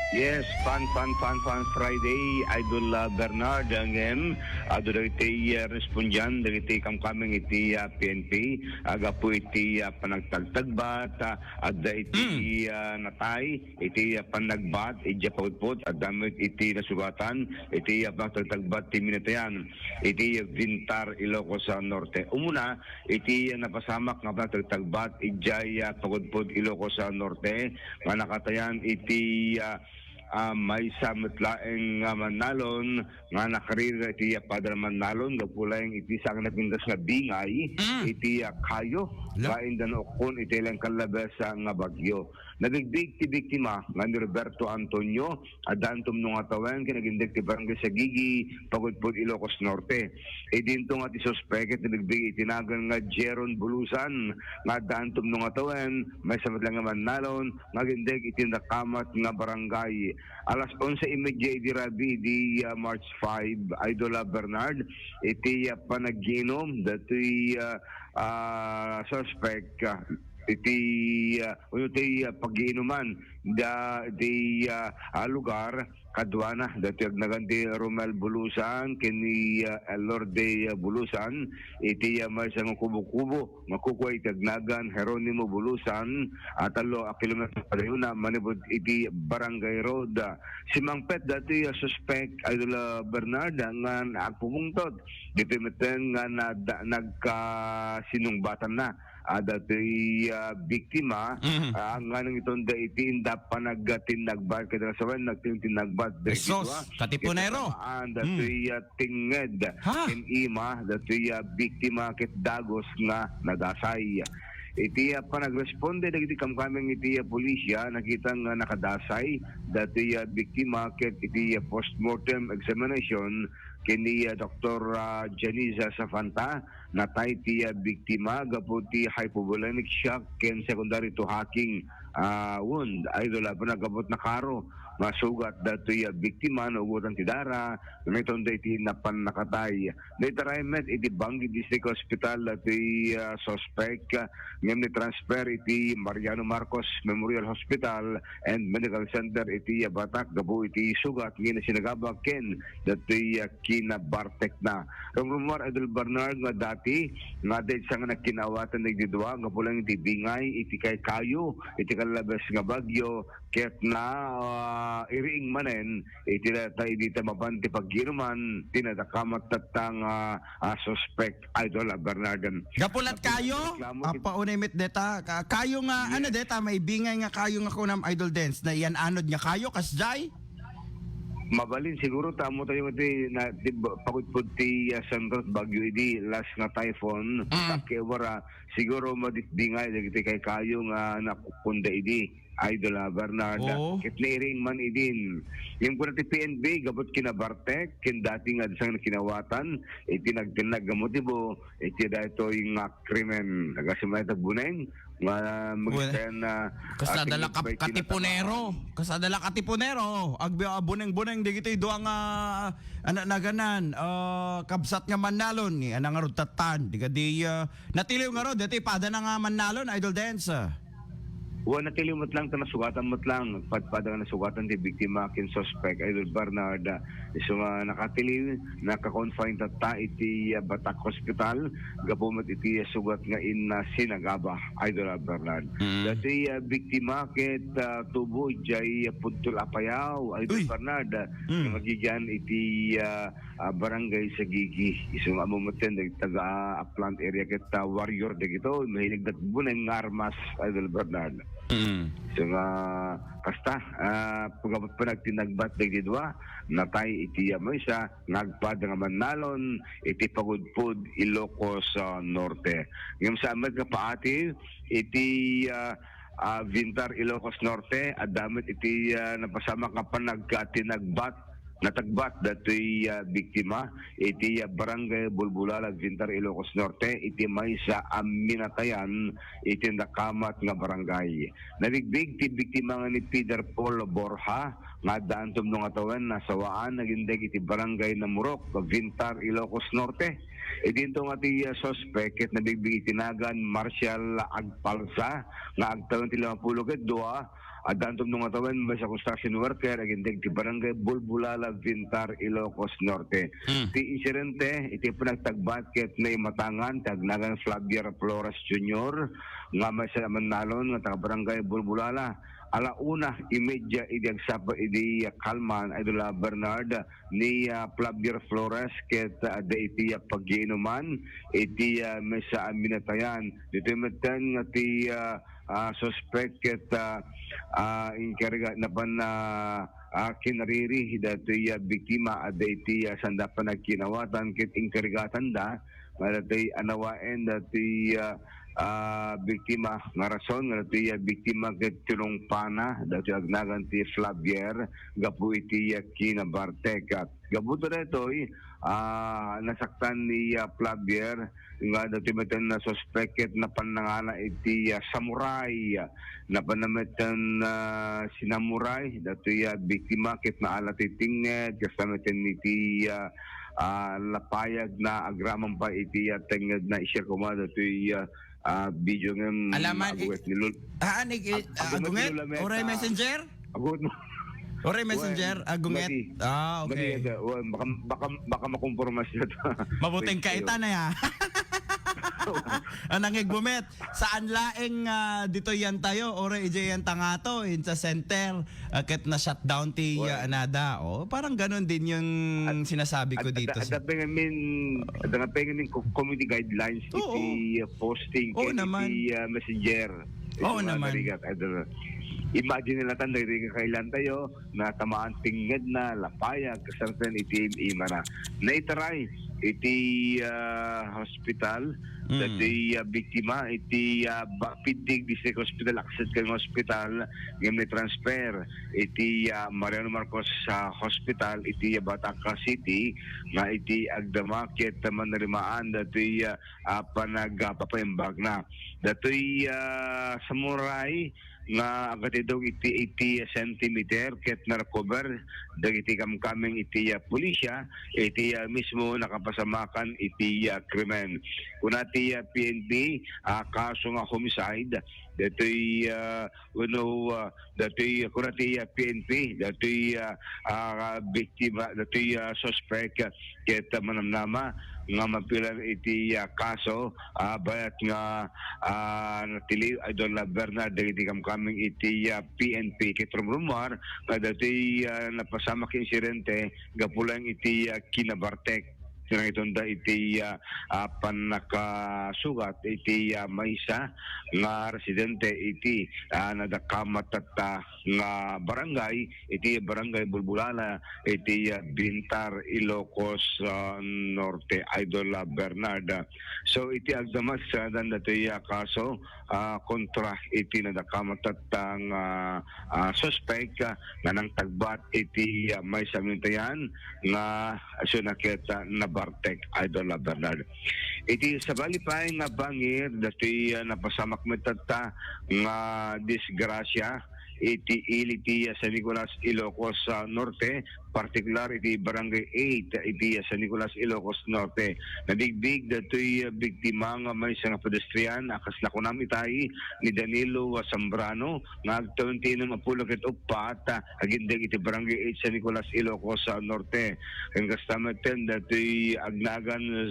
Yes, fun Friday. Idol Bernard ngem ado dagiti respondan dagiti kamkaming iti PNP aga po iti panagtagtagbat adda iti natay iti panagbat iti pagput at damit iti nasugatan iti panagtagbat ti minatayan iti Vintar Ilocos Norte. Umuna iti napasamak nga panagtagbat iti pagput Ilocos Norte nga nakatayan iti may samitlaeng manalon nga nakarira iti padra manalon gapulayng iti sang napindas nga bingay iti kayo kaindan okon iti lang kalabas nga bagyo. Nagigdig ti biktima nga ni Roberto Antonio adantom nung atawen kinagindig ti barangay sa Gigi Pagudpud Ilocos Norte. Dinto nga ti suspect nagigdig itinagan nga Jeron Bulusan nga adantom nung atawen may samitlang nga manalon nga gindig iti nakamat nga barangay. Alas 11:30 di Rabi di March 5 Idol Bernard iti panaginom dati suspect iti pagiinuman di lugar kadwana dati naganti Romel Bulusan kini Lorde Bulusan iti may sang kubo-kubo makukuha itagnagan Jeronimo Bulusan at 3 kilometro palayuna manibod iti Barangay Road. Si Mangpet dati suspect Idol Bernard nga agpumungtod dito meten nga nagkasinungbatan na dati biktima ang ganang itong iti inda panagtinagbat kada sawen nagtinagbat Esos, katipunero. Dati tinged in ima dati biktima ket dagos nga nadasay. Iti panagresponde dagiti kamkaming iti pulisya nakita nga nakadasay dati biktima ket iti postmortem examination kini Dr. Janiza Safanta natay ti biktima gaputi hypovolemic shock ken secondary to hacking wound idol panagabot na karo masugat dati biktima naugutan ti dara nitong dati napan nakatay later met iti Bangi District Hospital dati suspect ngem ni transfer iti Mariano Marcos Memorial Hospital and Medical Center iti Batak gabu iti sugat ngin sinagabag ken dati kinabartek na rumor Idol Bernard nga dati nga dahil sa nga nagkinawatan nagdidwa nga pulang iti bingay iti kay kayo iti kalabas nga bagyo ket na iriing manen iti tayo dito mabanti paggiruman tinatakamat tatang suspect Idol Bernard. Gapulat kayo? Paunimit deta. Kayo nga, yes. Ano deta, may bingay nga kayo nga kunam Idol Dance na yan anod nga kayo, kasjay? Mabalin siguro tamo tayo iti na pagudpud ti Sandros Bagyo idi last nga typhoon takewara siguro maditbingay dagiti kay kayo nga nakukunda idi Idol Bernard kitniring man idin yung kuna ti PNB gabot kinabartek kin dati nga sang kinawatan iti nagtinag gamotibo iti dayto yung krimen nagasimay tagbuneng nga magsten kasadala kasadala katipunero buneng-buneng digiti duang naganan kabsat nga manalon ni anang rutatan digadi natiliw nga ro deti pada na nga manalon Idol Dance. Natilimot lang nasugatan mo't lang padpada nga nasugatan ti biktima kin suspect Idol Bernard so nakatiliw naka-confine ta iti Batak Hospital gapumot iti sugat nga in Sinagaba Idol Bernard. Dati biktima ket tubo jay pudtol apayaw Idol Bernard magigyan iti barangay sa Gigi iso amumoten taga plant area ket warrior dagito mahilig dat buneng armas Idol Bernard. So nga kasta pagabot pa nagtinagbat dagidwa natay iti maysa nagpad nga manalon iti Pagudpud Ilocos Norte. Ngem sa amed nga paati iti Vintar Ilocos Norte adamit iti napasama nga panagtinagbat natagbat dati biktima iti barangay Bulbulala Vintar Ilocos Norte iti may sa Aminatayan iti nakamat nga barangay. Nabigbig ti biktima nga ni Peter Paul Borja nga daantom nung atawen nasawaan nagindag iti barangay na Murok Vintar Ilocos Norte. Dito nga ti suspect ket nabigbig itinagan Marshall Agpalsa nga agtawan ti 52 Adantom nung atawan ba sa construction worker agindig ti barangay Bulbulala, Vintar, Ilocos Norte. Ti insidente iti pinagtagbat ket na imatangan tagnagan Flavier Flores Jr. nga may sa Manalon nga taga barangay Bulbulala. Alauna, imedya idiagsapa idi Kalman, Idola Bernard, ni Flavier Flores, ket da iti pag-iinuman, iti may sa aminatayan. Dito metan nga ti suspect ket inkarga na ban kinariri dati biktima ada iti sanda pa nagkinawatan ket inkargatan da, dati anawaen dati biktima nga rason nga ti biktima ket tulong pana dati agnagan ti Flavier gapu iti kinabartek gabuto detoy nasaktan ni Flavier nga dati metan na suspect ket na panangana iti samurai na panameten sinamurai dati biktima ket naala ti tinged kasamaten iti lapayag na agraman pa iti tenged na isya kumada iti video ng alaman aguet ni Lul. Agunget? Oray Messenger? Agut mo. Oray Messenger? Agunget? Okay. Baka makompormas na ito. Mabuting kaitan na ya. Anang igbumet. Saan laeng dito yan tayo? Oray ije yan tangato in sa center. Ket na shutdown ti anada. Parang ganon din yung sinasabi ko dito. Ada pengen community guidelines iti posting iti messenger. Oo naman. Imagine nila tan diri kailan tayo na tamaan tinged na lapayag kasarten iti imara. Naitaray iti hospital dati biktima iti Pidig District Hospital access kang hospital ngem ni transfer iti Mariano Marcos Hospital iti Batangas City nga iti agdama ket manarimaan dati panagpapaimbag na dati samurai nga agatidong iti 80 centimeter ket na-recover dagiti kamkaming iti pulisya iti mismo nakapasamakan iti krimen. Kunati PNP kaso nga homicide datoy datoy kunati PNP datoy biktima datoy suspect ket manamnama nga mapilan iti kaso bayat nga natili Idol Bernard dagiti kamkaming iti PNP ket rumor nga dati napasamak insidente gapulang iti kinabartek tinangitunda iti panakasugat iti maysa nga residente iti nadakamat at nga barangay iti barangay Bulbulala iti Bintar, Ilocos Norte, Idol Bernard. So iti agdamas dan dati kaso kontra iti nadakamat at suspect nga nang tagbat iti maysa mintayan nga sunaketa na Bartek, Idol Bernard. Iti sabali pa nga bangir dati napasamak metata nga disgrasya iti iliti San Nicolas, Ilocos Norte, partikular iti barangay 8 iti San Nicolas, Ilocos Norte. Nadigbig datoy biktima nga may isang pedestrian akas nakunam itay ni Danilo Zambrano nga agtawin tinong apulog ket upat agindig iti barangay 8 San Nicolas, Ilocos Norte. Ang kastameten datoy agnagan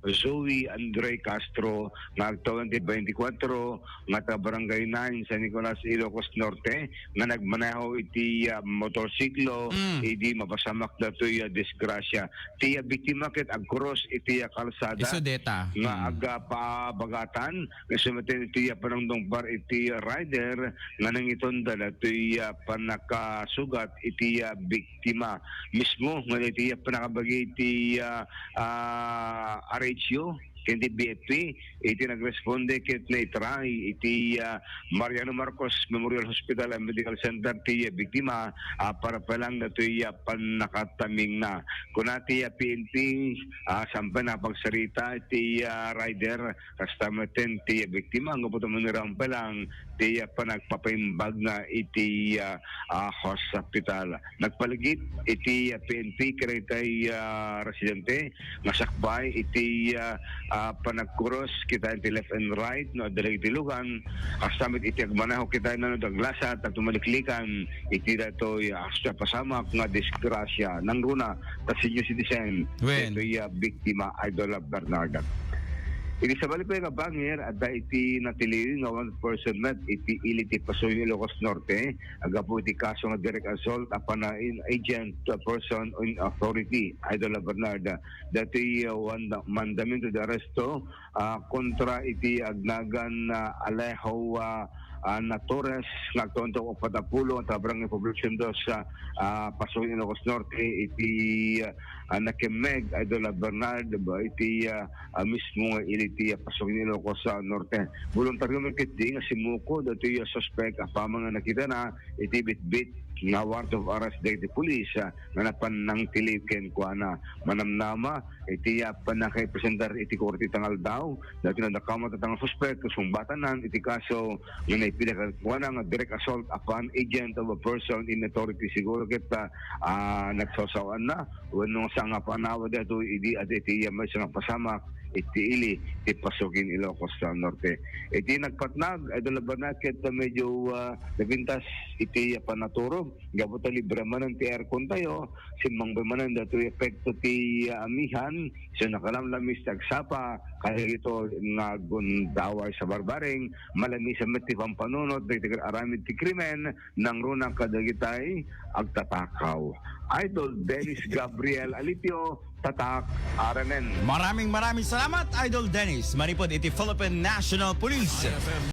Zoe Andre Castro nga agtawan ti 24 nga ta barangay 9 San Nicolas, Ilocos Norte nga nagmaneho iti motorsiklo idi mapasamak datoy disgrasya ti biktima ket agkross iti kalsada Isudeta nga aga pabagatan nga sumaten iti panangdong bar iti rider nga nangitonda datoy panakasugat iti biktima mismo nga iti panakabagi iti RHU kendi BFP iti nagresponde ket naitry iti Mariano Marcos Memorial Hospital and Medical Center ti biktima para palang datoy panakataming na kunati PNP sampai na pagsarita iti rider kastameten ti biktima nga puto manirang palang ti panagpapaimbag na iti hospital nagpaligid iti PNP kretay residente nga sakbay iti panagkuros kita iti left and right no adalay iti lugan kasamit iti agmanaho kita na no daglasat at tumaliklikan iti datoy asya pasamak nga disgrasya nang runa ta senior citizen Wen. ito'y biktima Idol Bernarda. Iti sa balik nga bangir at iti natili nga 1% met iti iliti Pasoy Ilocos Norte agapo iti kaso nga direct assault apan na agent to a person in authority Idol Bernarda dati mandamento de arresto kontra iti agnagan Alejo na Torres nagtuntong 40 at abrang publication do sa Pasoy Ilocos Norte iti nakimeg Idol Bernard ba iti mismo nga iliti Pasoy Ilocos Norte voluntaryo market di nga simuko dati suspect apamang nga nakita na iti bit-bit nga warrant of arrest dati police nga napan nang tiliken ko na manamnama iti panakay presentar iti korte tangal daw dati na nakamat at ang suspect sumbatanan iti kaso nga naipila ko nga direct assault upon agent of a person in authority siguro kita nagsasawan na wenong sa nga panawa dito idi at iti may isang pasamak iti ili iti Pasukin Ilocos Norte. Iti nagpatnag Idol Bernardo medyo nabintas iti panaturog gabot libre man ti aircon tayo simbang bemanan dato epekto ti amihan so nakalamlamis tagsapa kaya ito nga gundaway sa barbaring malami sa met ti pampanunot dagiti aramid ti krimen nang runang kadagitay agtatakaw. Idol Dennis Gabriel Alipio, Tatak, RNN. Maraming salamat, Idol Dennis. Manipod iti Philippine National Police.